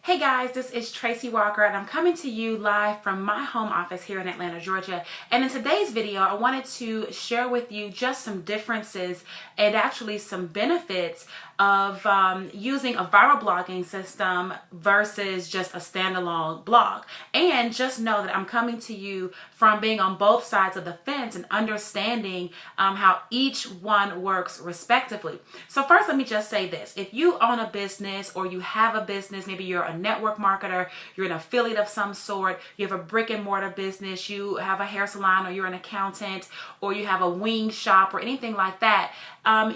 Hey guys, this is Tracey Walker and I'm coming to you live from my home office here in Atlanta, Georgia. And in today's video, I wanted to share with you just some differences and actually some benefits of using a viral blogging system versus just a standalone blog. And just know that I'm coming to you from being on both sides of the fence and understanding how each one works respectively. So first, let me just say this. If you own a business or you have a business, maybe you're a network marketer, you're an affiliate of some sort, you have a brick and mortar business, you have a hair salon, or you're an accountant, or you have a wing shop or anything like that,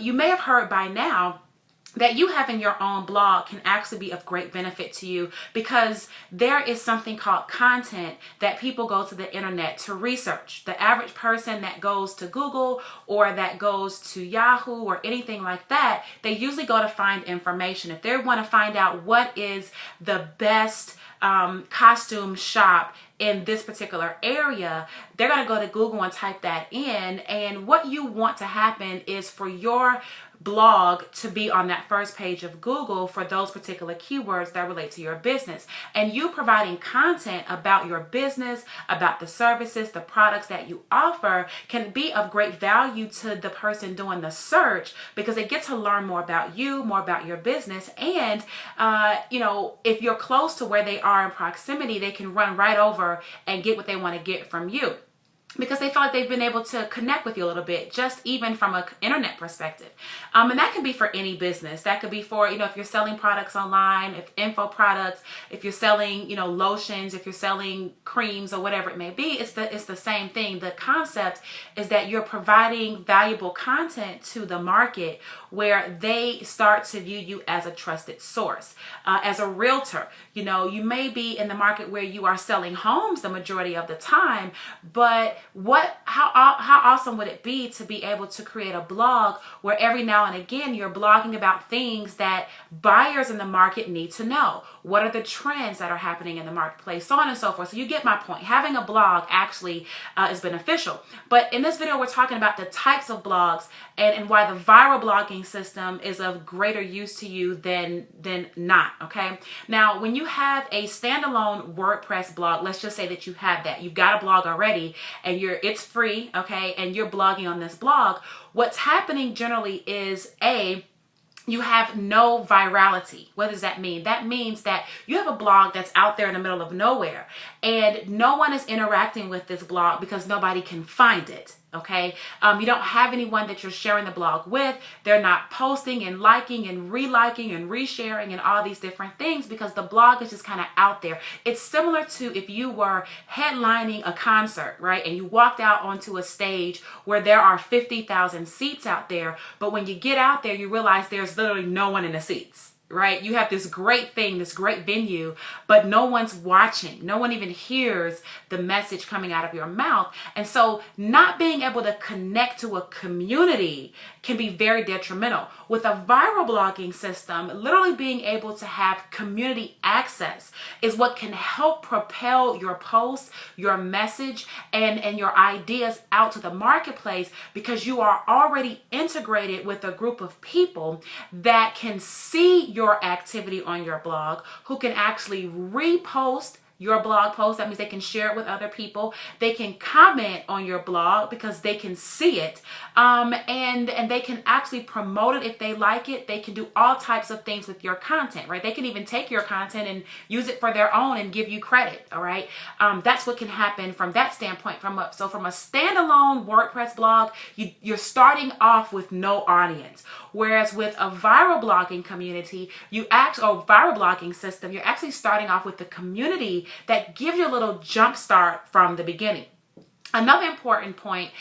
you may have heard by now that you having your own blog can actually be of great benefit to you, because there is something called content that people go to the internet to research. The average person that goes to Google or that goes to Yahoo or anything like that, they usually go to find information. If they want to find out what is the best costume shop in this particular area, they're going to go to Google and type that in. And what you want to happen is for your blog to be on that first page of Google for those particular keywords that relate to your business. And you providing content about your business, about the services, the products that you offer can be of great value to the person doing the search, because they get to learn more about you, more about your business. And, if you're close to where they are in proximity, they can run right over and get what they want to get from you, because they feel like they've been able to connect with you a little bit, just even from an internet perspective. And that can be for any business. That could be for, if you're selling products online, if info products, if you're selling, lotions, if you're selling creams or whatever it may be, it's the same thing. The concept is that you're providing valuable content to the market where they start to view you as a trusted source. As a realtor, you may be in the market where you are selling homes the majority of the time, but how awesome would it be to be able to create a blog where every now and again you're blogging about things that buyers in the market need to know? What are the trends that are happening in the marketplace, so on and so forth. So you get my point. Having a blog actually is beneficial. But in this video, we're talking about the types of blogs and why the viral blogging system is of greater use to you than not. Okay. Now, when you have a standalone WordPress blog, let's just say that you have that. You've got a blog already and it's free. Okay. And you're blogging on this blog. What's happening generally is you have no virality. What does that mean? That means that you have a blog that's out there in the middle of nowhere and no one is interacting with this blog because nobody can find it. Okay. You don't have anyone that you're sharing the blog with. They're not posting and liking and reliking and resharing and all these different things because the blog is just kind of out there. It's similar to if you were headlining a concert, right? And you walked out onto a stage where there are 50,000 seats out there. But when you get out there, you realize there's literally no one in the seats. Right? You have this great thing, this great venue, but no one's watching. No one even hears the message coming out of your mouth. And so not being able to connect to a community can be very detrimental. With a viral blogging system, literally being able to have community access is what can help propel your posts, your message, and your ideas out to the marketplace, because you are already integrated with a group of people that can see your activity on your blog, who can actually repost your blog post. That means they can share it with other people. They can comment on your blog because they can see it. And they can actually promote it if they like it. They can do all types of things with your content, right? They can even take your content and use it for their own and give you credit. All right. That's what can happen from that standpoint. From a standalone WordPress blog, you're starting off with no audience. Whereas with a viral blogging community, or viral blogging system, you're actually starting off with the community that gives you a little jump start from the beginning. Another important point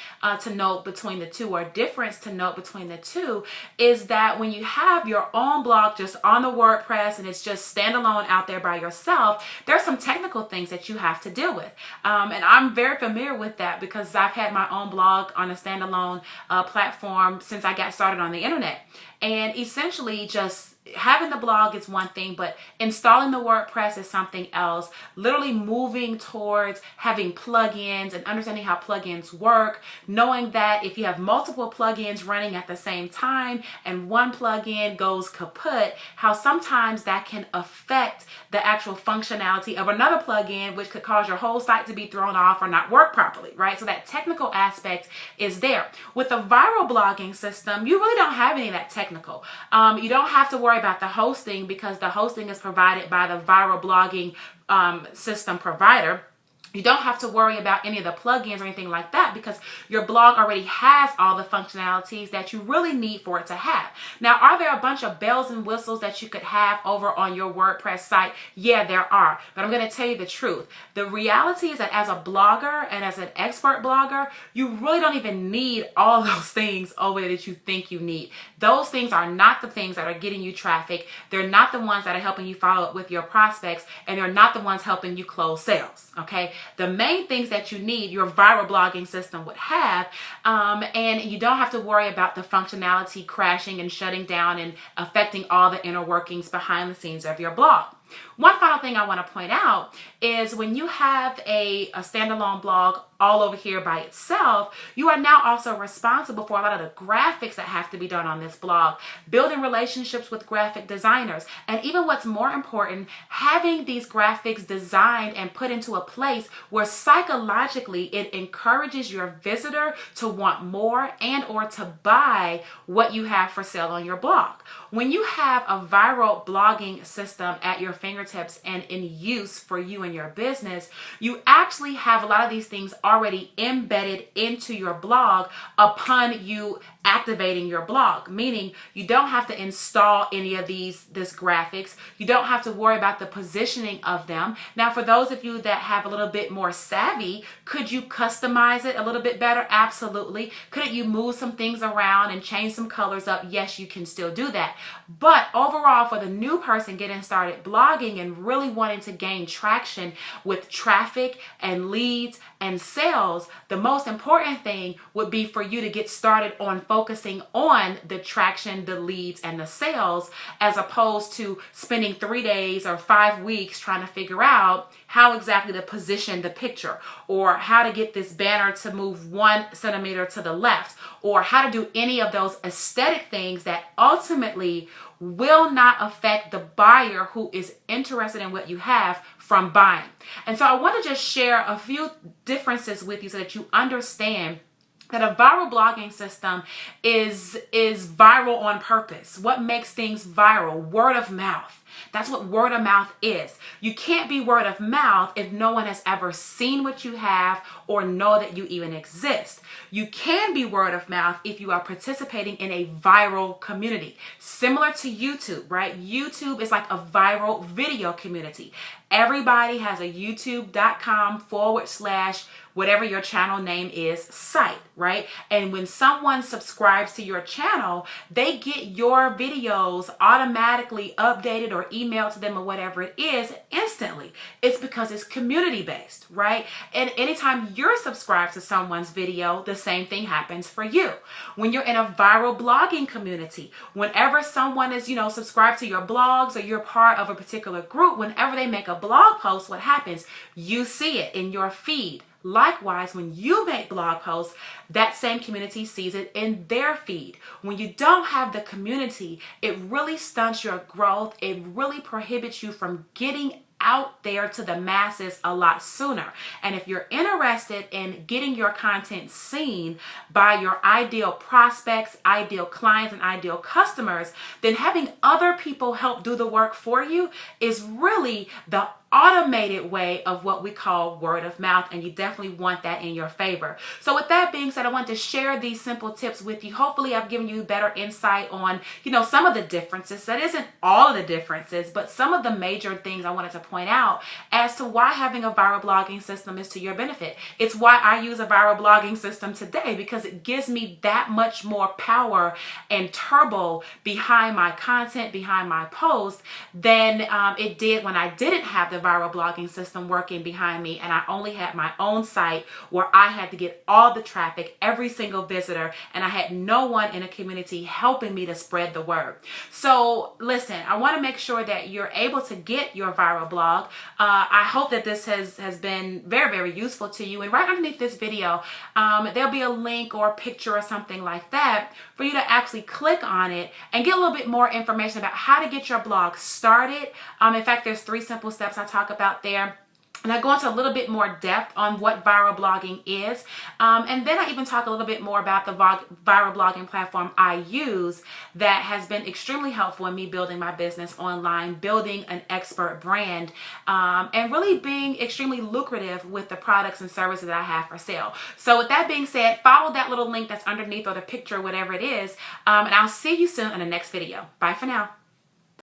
to note between the two, or difference to note between the two, is that when you have your own blog just on the WordPress and it's just standalone out there by yourself, there's some technical things that you have to deal with. And I'm very familiar with that because I've had my own blog on a standalone platform since I got started on the internet. And essentially just having the blog is one thing, but installing the WordPress is something else. Literally moving towards having plugins and understanding how plugins work, knowing that if you have multiple plugins running at the same time and one plugin goes kaput, how sometimes that can affect the actual functionality of another plugin, which could cause your whole site to be thrown off or not work properly, right? So that technical aspect is there. With a viral blogging system, you really don't have any of that technical. You don't have to worry about the hosting because the hosting is provided by the viral blogging system provider. You don't have to worry about any of the plugins or anything like that because your blog already has all the functionalities that you really need for it to have. Now, are there a bunch of bells and whistles that you could have over on your WordPress site? Yeah, there are. But I'm going to tell you the truth. The reality is that as a blogger and as an expert blogger, you really don't even need all those things over there that you think you need. Those things are not the things that are getting you traffic. They're not the ones that are helping you follow up with your prospects, and they're not the ones helping you close sales, okay? The main things that you need, your viral blogging system would have, and you don't have to worry about the functionality crashing and shutting down and affecting all the inner workings behind the scenes of your blog. One final thing I want to point out is when you have a standalone blog all over here by itself, you are now also responsible for a lot of the graphics that have to be done on this blog, building relationships with graphic designers, and even what's more important, having these graphics designed and put into a place where psychologically it encourages your visitor to want more and or to buy what you have for sale on your blog. When you have a viral blogging system at your fingertips and in use for you and your business, you actually have a lot of these things already embedded into your blog upon you activating your blog, meaning you don't have to install any of this graphics. You don't have to worry about the positioning of them. Now, for those of you that have a little bit more savvy, could you customize it a little bit better? Absolutely. Could you move some things around and change some colors up? Yes, you can still do that. But overall, for the new person getting started blogging and really wanting to gain traction with traffic and leads and sales, the most important thing would be for you to get started on focusing on the traction, the leads, and the sales, as opposed to spending 3 days or 5 weeks trying to figure out how exactly to position the picture, or how to get this banner to move 1 centimeter to the left, or how to do any of those aesthetic things that ultimately will not affect the buyer who is interested in what you have from buying. And so I want to just share a few differences with you so that you understand that a viral blogging system is viral on purpose. What makes things viral? Word of mouth. That's what word of mouth is. You can't be word of mouth if no one has ever seen what you have or know that you even exist. You can be word of mouth if you are participating in a viral community. Similar to YouTube, right? YouTube is like a viral video community. Everybody has a youtube.com/ whatever your channel name is site, right? And when someone subscribes to your channel, they get your videos automatically updated or emailed to them or whatever it is instantly. It's because it's community based, right? And anytime you're subscribed to someone's video, the same thing happens for you. When you're in a viral blogging community, whenever someone is, subscribed to your blogs or you're part of a particular group, whenever they make a blog post, what happens? You see it in your feed. Likewise, when you make blog posts, that same community sees it in their feed. When you don't have the community, it really stunts your growth. It really prohibits you from getting out there to the masses a lot sooner. And if you're interested in getting your content seen by your ideal prospects, ideal clients, and ideal customers, then having other people help do the work for you is really the automated way of what we call word of mouth, and you definitely want that in your favor. So with that being said, I want to share these simple tips with you. Hopefully I've given you better insight on, some of the differences. That isn't all of the differences, but some of the major things I wanted to point out as to why having a viral blogging system is to your benefit. It's why I use a viral blogging system today, because it gives me that much more power and turbo behind my content, behind my posts, than it did when I didn't have the viral blogging system working behind me, and I only had my own site where I had to get all the traffic, every single visitor, and I had no one in a community helping me to spread the word. So listen, I want to make sure that you're able to get your viral blog. I hope that this has been very, very useful to you. And right underneath this video, there'll be a link or a picture or something like that for you to actually click on it and get a little bit more information about how to get your blog started. In fact, there's 3 simple steps I talk about there. And I go into a little bit more depth on what viral blogging is. And then I even talk a little bit more about the viral blogging platform I use that has been extremely helpful in me building my business online, building an expert brand, and really being extremely lucrative with the products and services that I have for sale. So with that being said, follow that little link that's underneath or the picture, whatever it is. And I'll see you soon in the next video. Bye for now.